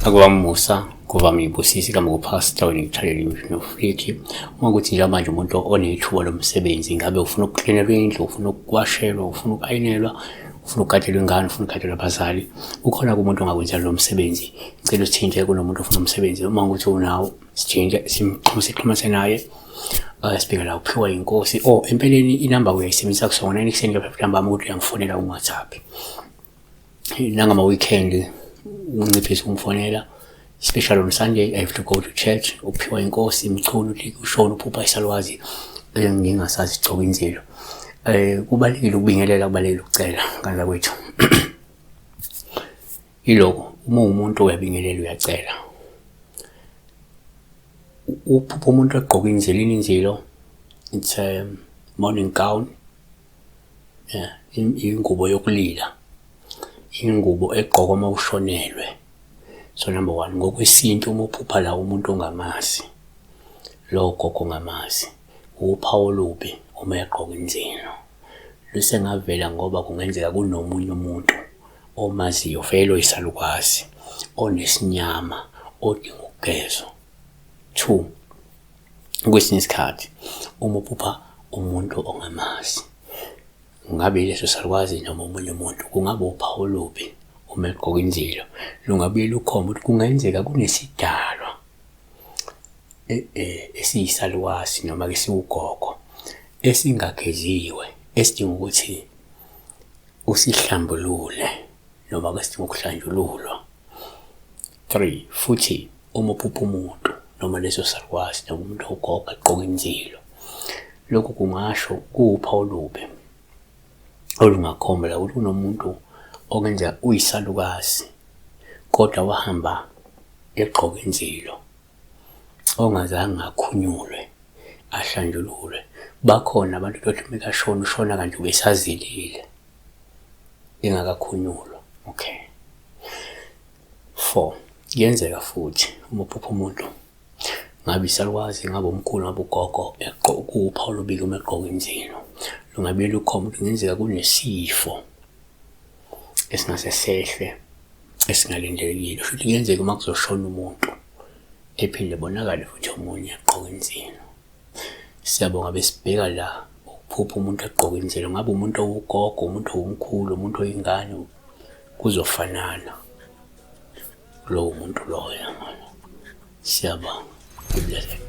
Akuvami Musa, kuvami ibusisi kama kupastor ngithalela imifino futhi uma kuthi nje manje umuntu onethuba lomsebenzi ngabe ufuna ukuklinelwa indlu, ufuna ukuwashelwa, ufuna ukayinelwa, ufuna ukugadelwa ingane, ufuna ukugadelwa abazali, ukhona kumuntu ongakwenzela lo msebenzi, cela usithinте kunomuntu ofuna umsebenzi uma ukuthi unawo sithinте sixhumise naye sibheka la uphiwa inkosi empeleni inamba uyayisebenzisa kusona ekuseni lapha namba ukuthi uyangifonela ku-WhatsApp nangama weekend unciphise umfonela, especially on Sunday I have to go to church uphiwa inkosi imchunu uthi ushona uphupha isalwazi ngingasazi igcoka inzilo. Kubalekile ukubingelela, kubalekile ukucela kanza kwethu iloko uma umuntu uyabingelela uyacela uphupha umuntu egqoka inzilo it's a morning gown, ingubo yokulila, ingubo egqokwa uma ushonelwe. So number 1 ngokwesintu uma uphupha la umuntu ongamazi lo gogo ongamazi uphawu olubi uma egqoka inzilo lusengavela ngoba kungenzeka kunomunye umuntu omaziyo vele oyisalukwazi onesinyama odinga ukugezwa. 2 kwesinye isikhathi uma uphupha umuntu ongamazi ngabe leso salukwazi noma omunye umuntu kungaba uphawu olubi uma egqoka inzilo lungabuye lukhomba ukuthi kungenzeka kunesidalwa esiyisalukwazi noma ke siwugogo esingageziwe esidinga ukuthi usihlambulule noma ke sidinga ukuhlanjululwa. 3 futhi uma uphupha umuntu noma leso salukwazi noma umuntu ogogo egqoka inzilo lokhu kungasho kuphawu olubi olungakhomba ukuthi unomuntu okwenza uyisalukazi kodwa wahamba egqoka inzilo ongazange akhunyulwe ahlanjululwe. Bakhona abantu ukuthi mekashona ushona kanti ubesazilile engakakhunyulwa. Okay. 4 kuyenzeka futhi uma uphupha umuntu ngabe isalukwazi ngabe umkhulu ngabe ugogo egqoka uphawu olubi uma egqoka inzilo lungabe lukhomba ukuthi kungenzeka kunesifo esingase sehle esingalindelekile futhi kuyenzeka uma kuzoshona umuntu ephinde bonakale futhi omunye egqoka inzilo. Siyabonga besibheka la ukuphupha umuntu egqoka inzilo ngabe umuntu owugogo, umuntu owumkhulu, umuntu oyingane kuzofanana lo muntu loyo. Siyabonga. Blessed.